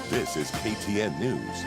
This is KTN News.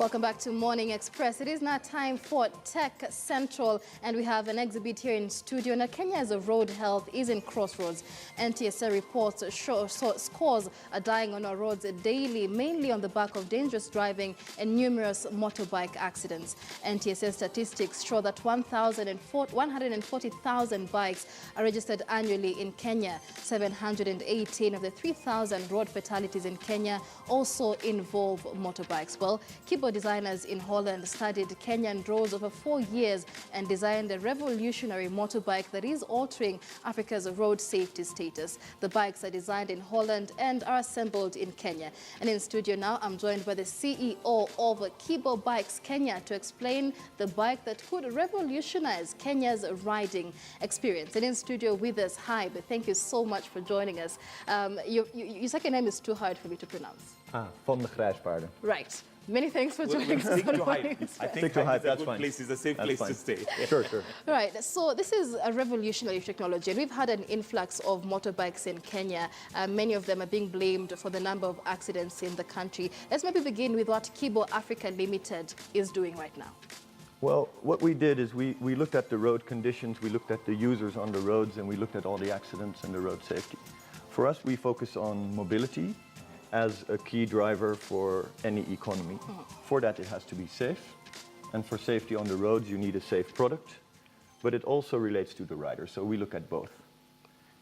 Welcome back to Morning Express. It is now time for Tech Central, and we have an exhibit here in studio. Now, Kenya as a road health is in crossroads. NTSA reports scores are dying on our roads daily, mainly on the back of dangerous driving and numerous motorbike accidents. NTSA statistics show that 140,000 bikes are registered annually in Kenya. 718 of the 3,000 road fatalities in Kenya also involve motorbikes. Well, Kibo designers in Holland studied Kenyan roads over 4 years and designed a revolutionary motorbike that is altering Africa's road safety status. The bikes are designed in Holland and are assembled in Kenya. And in studio now, I'm joined by the CEO of Kibo Bikes Kenya to explain the bike that could revolutionize Kenya's riding experience. And in studio with us, hi, but thank you so much for joining us. Your second name is too hard for me to pronounce. Van de Grijspaarden. Right. Many thanks for joining us. Stick to Hype. I think Hype is a good fine. place, it's a safe place to stay. Sure. Right, so this is a revolutionary technology, and we've had an influx of motorbikes in Kenya. Many of them are being blamed for the number of accidents in the country. Let's maybe begin with what Kibo Africa Limited is doing right now. Well, what we did is we looked at the road conditions, we looked at the users on the roads, and we looked at all the accidents and the road safety. For us, we focus on mobility as a key driver for any economy. For that, it has to be safe. And for safety on the roads, you need a safe product. But it also relates to the rider, so we look at both.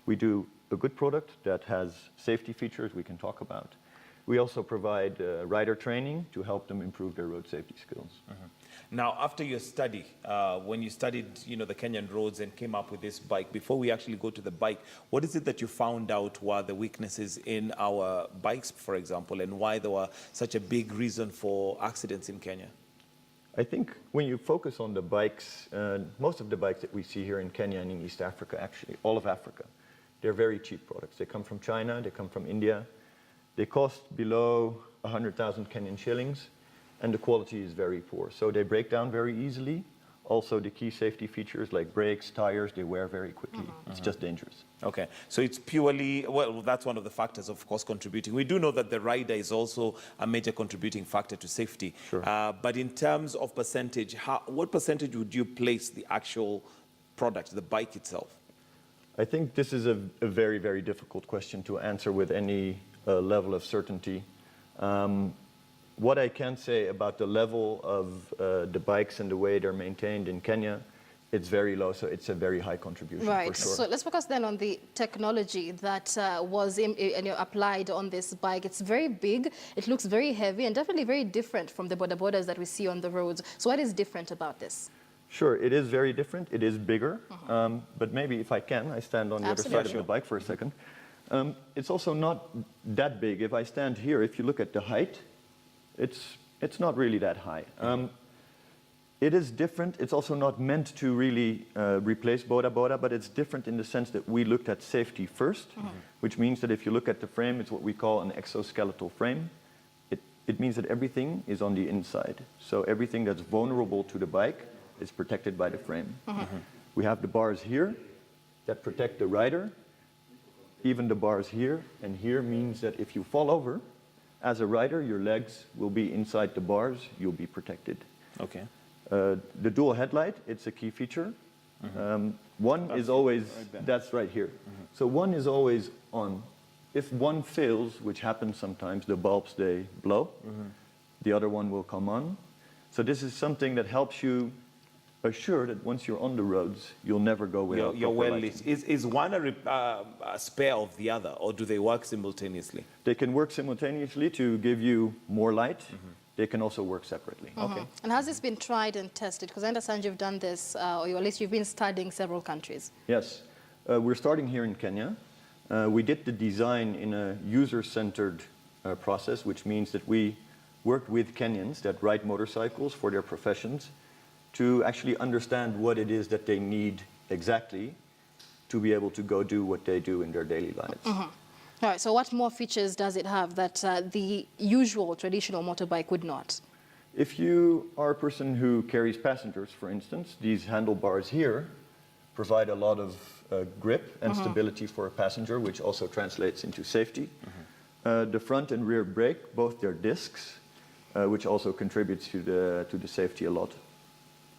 We do a good product that has safety features we can talk about. We also provide rider training to help them improve their road safety skills. Now, after your study, when you studied, the Kenyan roads and came up with this bike, before we actually go to the bike, what is it that you found out were the weaknesses in our bikes, for example, and why there were such a big reason for accidents in Kenya? I think when you focus on the bikes, most of the bikes that we see here in Kenya and in East Africa, actually, all of Africa, they're very cheap products. They come from China, they come from India. They cost below 100,000 Kenyan shillings, and the quality is very poor. So they break down very easily. Also, the key safety features like brakes, tires, they wear very quickly. It's just dangerous. Okay, so it's purely, well, that's one of the factors, of course, contributing. We do know that the rider is also a major contributing factor to safety. Sure. But in terms of percentage, what percentage would you place the actual product, the bike itself? I think this is a very, very difficult question to answer with any level of certainty. What I can say about the level of the bikes and the way they're maintained in Kenya, it's very low, so it's a very high contribution. Right, for sure. So let's focus then on the technology that was applied on this bike. It's very big, it looks very heavy, and definitely very different from the boda bodas that we see on the roads. So what is different about this? Sure, it is very different. It is bigger, but maybe if I can, I stand on the other side of the bike for a second. It's also not that big. If I stand here, if you look at the height, it's not really that high. It is different. It's also not meant to really replace boda boda, but it's different in the sense that we looked at safety first, which means that if you look at the frame, it's what we call an exoskeletal frame. It means that everything is on the inside. So everything that's vulnerable to the bike is protected by the frame. We have the bars here that protect the rider. Even the bars here and here means that if you fall over, as a rider, your legs will be inside the bars, you'll be protected. Okay. The dual headlight, it's a key feature. One is always, that's right here. So one is always on. If one fails, which happens sometimes, the bulbs, they blow. The other one will come on. So this is something that helps you assure that once you're on the roads, you'll never go without You're proper well lighting. lit. Is one a spare of the other, or do they work simultaneously? They can work simultaneously to give you more light. They can also work separately. Okay. And has this been tried and tested? Because I understand you've done this, or at least you've been studying several countries. Yes. We're starting here in Kenya. We did the design in a user-centered process, which means that we worked with Kenyans that ride motorcycles for their professions to actually understand what it is that they need exactly to be able to go do what they do in their daily lives. All right, so what more features does it have that the usual traditional motorbike would not? If you are a person who carries passengers, for instance, these handlebars here provide a lot of grip and stability for a passenger, which also translates into safety. The front and rear brake, both their discs, which also contributes to the safety a lot.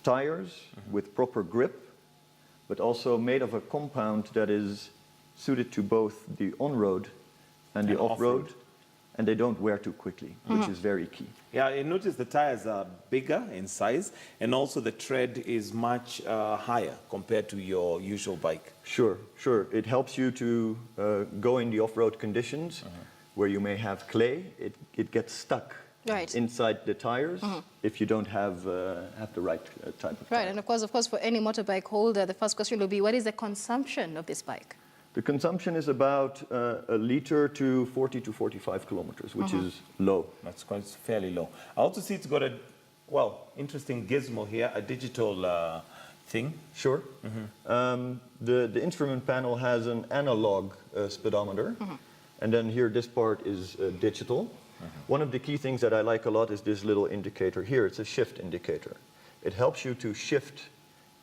Tires with proper grip, but also made of a compound that is suited to both the on-road and the off-road, and they don't wear too quickly, which is very key. Yeah, I noticed the tires are bigger in size, and also the tread is much higher compared to your usual bike. Sure. It helps you to go in the off-road conditions where you may have clay. It gets stuck inside the tires if you don't have the right type of tire. Right, and of course, for any motorbike holder, the first question will be, what is the consumption of this bike? The consumption is about a liter to 40 to 45 kilometers, which is low. That's quite fairly low. I also see it's got a, well, interesting gizmo here, a digital thing. Sure. The instrument panel has an analog speedometer, and then here this part is digital. One of the key things that I like a lot is this little indicator here. It's a shift indicator. It helps you to shift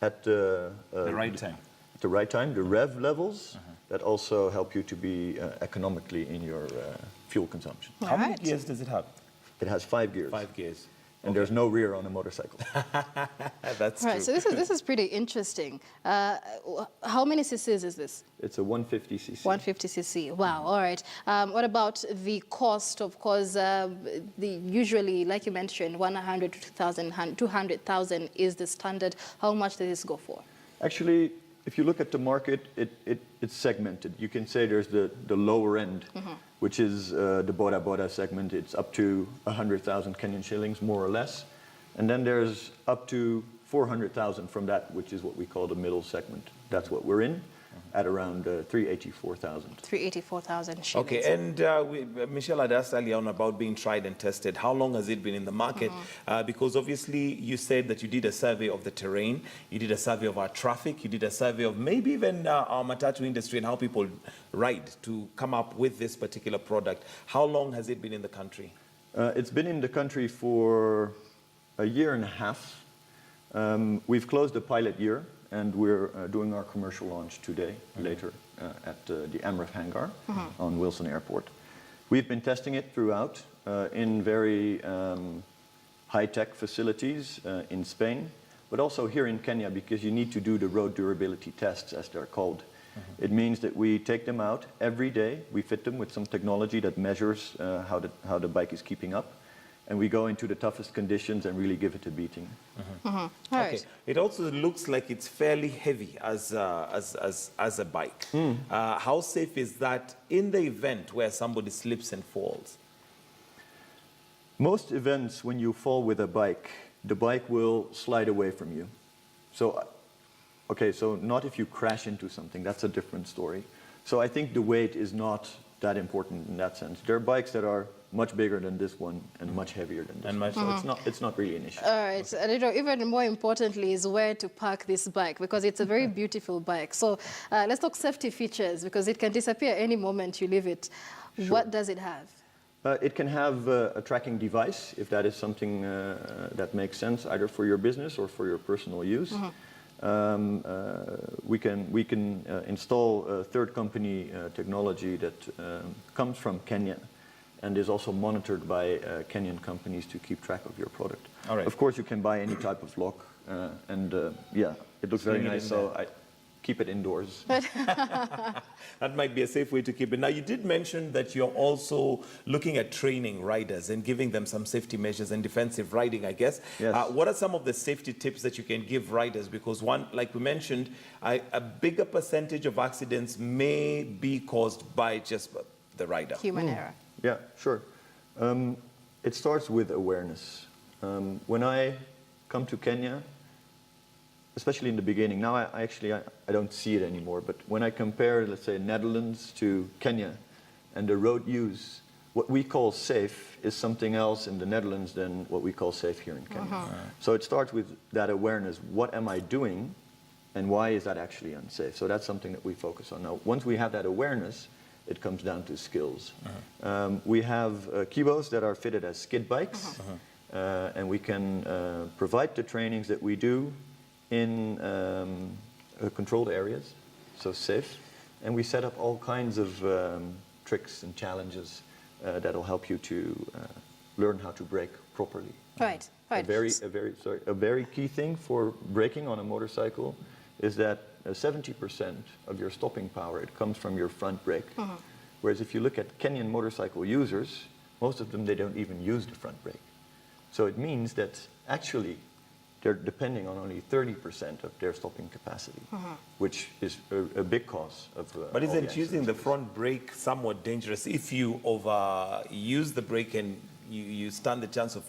at the right time. At the right time, the rev levels that also help you to be economically in your fuel consumption. How many gears does it have? It has 5 gears. 5 gears. And there's no rear on a motorcycle. That's Right, true. so this is pretty interesting. How many cc's is this? It's a 150 cc. 150 cc. Wow. All right. What about the cost? Of course, usually, like you mentioned, 100 to 200,000 is the standard. How much does this go for? Actually, if you look at the market, it's segmented. You can say there's the lower end, which is the Boda Boda segment. It's up to 100,000 Kenyan shillings, more or less. And then there's up to 400,000 from that, which is what we call the middle segment. That's what we're in, at around 384,000. 384,000 shillings. Okay, and Michelle had asked earlier on about being tried and tested. How long has it been in the market? Because obviously you said that you did a survey of the terrain, you did a survey of our traffic, you did a survey of maybe even our matatu industry and how people ride to come up with this particular product. How long has it been in the country? It's been in the country for a year and a half. We've closed the pilot year, and we're doing our commercial launch today, later, at the Amref hangar on Wilson Airport. We've been testing it throughout in very high-tech facilities in Spain, but also here in Kenya, because you need to do the road durability tests, as they're called. It means that we take them out every day, we fit them with some technology that measures how the bike is keeping up, and we go into the toughest conditions and really give it a beating. All Okay. right. It also looks like it's fairly heavy as a bike. How safe is that in the event where somebody slips and falls? Most events, when you fall with a bike, the bike will slide away from you. So, okay, so not if you crash into something, that's a different story. So I think the weight is not that important in that sense. There are bikes that are much bigger than this one and much heavier than this one. So it's not really an issue. All right. And even more importantly is where to park this bike, because it's a very beautiful bike. So let's talk safety features, because it can disappear any moment you leave it. Sure. What does it have? It can have a tracking device, if that is something that makes sense, either for your business or for your personal use. We can install third company technology that comes from Kenya and is also monitored by Kenyan companies to keep track of your product. All right. Of course, you can buy any type of lock, and yeah, it looks very Bring it nice. in So keep it indoors. That might be a safe way to keep it. Now, you did mention that you're also looking at training riders and giving them some safety measures and defensive riding, I guess. Yes. What are some of the safety tips that you can give riders? Because one, like we mentioned, a bigger percentage of accidents may be caused by just the rider. Human error. Yeah, sure. It starts with awareness. When I come to Kenya, especially in the beginning, now I don't see it anymore, but when I compare, let's say, Netherlands to Kenya and the road use, what we call safe is something else in the Netherlands than what we call safe here in Kenya. So it starts with that awareness. What am I doing and why is that actually unsafe? So that's something that we focus on. Now, once we have that awareness, it comes down to skills. We have Kibos that are fitted as skid bikes, and we can provide the trainings that we do in controlled areas, so safe. And we set up all kinds of tricks and challenges that'll help you to learn how to brake properly. Right, right. A very key thing for braking on a motorcycle is that 70% of your stopping power, it comes from your front brake. Whereas if you look at Kenyan motorcycle users, most of them, they don't even use the front brake. So it means that actually they're depending on only 30% of their stopping capacity, which is a big cause of But all the isn't using the front brake somewhat dangerous if you overuse the brake and you stand the chance of,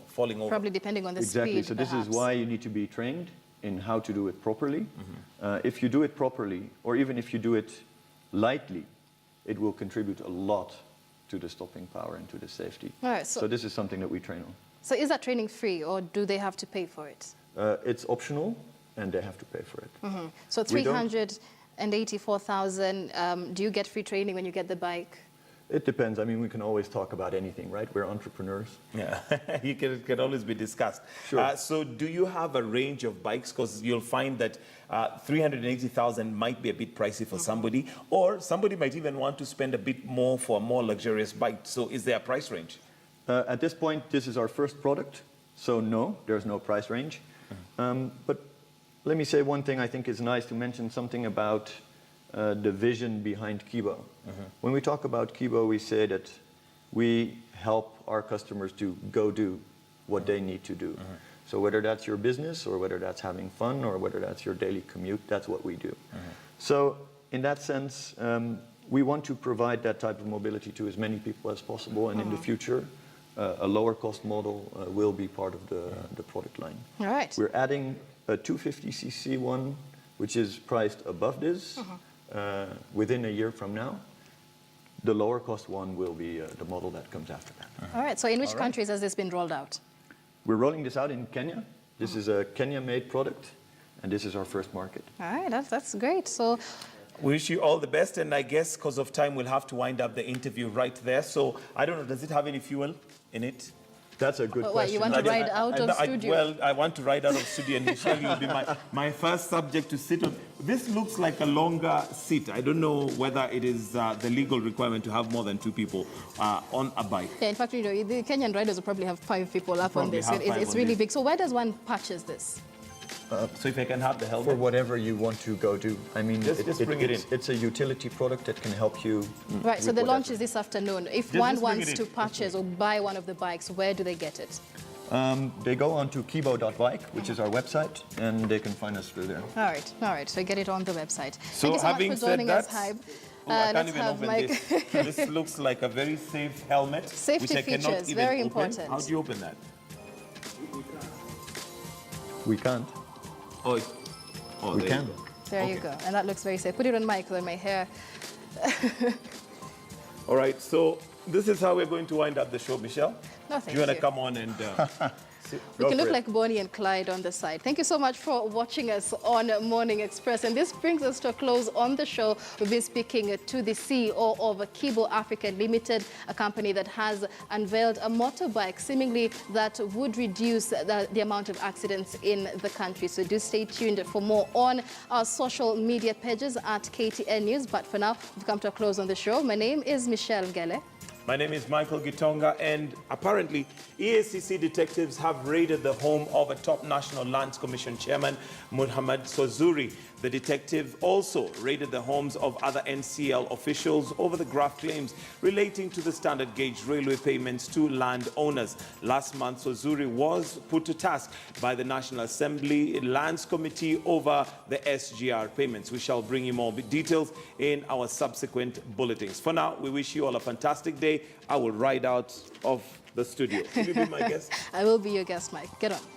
falling over? Probably depending on the Exactly. speed, So this is why you need to be trained in how to do it properly. If you do it properly, or even if you do it lightly, it will contribute a lot to the stopping power and to the safety. All right, so this is something that we train on. So is that training free, or do they have to pay for it? It's optional, and they have to pay for it. So 384,000, do you get free training when you get the bike? It depends. I mean, we can always talk about anything, right? We're entrepreneurs. Yeah, it can always be discussed. Sure. So do you have a range of bikes? Because you'll find that 380,000 might be a bit pricey for somebody, or somebody might even want to spend a bit more for a more luxurious bike. So is there a price range? At this point, this is our first product, so no, there's no price range. But let me say one thing I think is nice to mention, something about the vision behind Kibo. When we talk about Kibo, we say that we help our customers to go do what they need to do. So whether that's your business, or whether that's having fun, or whether that's your daily commute, that's what we do. So in that sense, we want to provide that type of mobility to as many people as possible, and in the future, a lower cost model will be part of the product line. All right. We're adding a 250cc one, which is priced above this within a year from now. The lower cost one will be the model that comes after that. All right. So in which countries has this been rolled out? We're rolling this out in Kenya. This is a Kenya-made product, and this is our first market. All right. That's great. So We wish you all the best, and I guess because of time, we'll have to wind up the interview right there. So I don't know, does it have any fuel in it? That's a good question. What, you want to ride out of studio? Well, I want to ride out of studio, and Michelle, you'll be my first subject to sit on. This looks like a longer seat. I don't know whether it is the legal requirement to have more than 2 people on a bike. Yeah, in fact, the Kenyan riders will probably have 5 people up on Probably this. have 5 It's on really this. big. So where does one purchase this? So if I can have the helmet. For whatever you want to go do. I mean, Just bring it in. It's a utility product that can help you. Right, so with the whatever. launch is this afternoon. If Just one bring it wants in. to purchase or buy one of the bikes, where do they get it? They go on to kibo.bike, which is our website, and they can find us through there. All right. So get it on the website. So Thank you so much having for said joining us, that, Hybe. Oh, I can't let's even have open Mike. this. This looks like a very safe helmet. Safety which I cannot features, even very open. important. How do you open that? We can't. Oh, We there can. you go. There you go. And that looks very safe. Put it on Mike, on my hair. All right, so this is how we're going to wind up the show, Michelle. No, Do thank you want to you. come on and... We Go can look for it. like Bonnie and Clyde on the side. Thank you so much for watching us on Morning Express. And this brings us to a close on the show. We've been speaking to the CEO of Kibo Africa Limited, a company that has unveiled a motorbike seemingly that would reduce the amount of accidents in the country. So do stay tuned for more on our social media pages at KTN News. But for now, we've come to a close on the show. My name is Michelle Ngele. My name is Michael Gitonga, and apparently EACC detectives have raided the home of a top National Lands Commission chairman, Muhammad Sozuri. The detective also raided the homes of other NCL officials over the graft claims relating to the standard gauge railway payments to landowners. Last month, Sozuri was put to task by the National Assembly Lands Committee over the SGR payments. We shall bring you more details in our subsequent bulletins. For now, we wish you all a fantastic day. I will ride out of the studio. Will you be my guest? I will be your guest, Mike. Get on.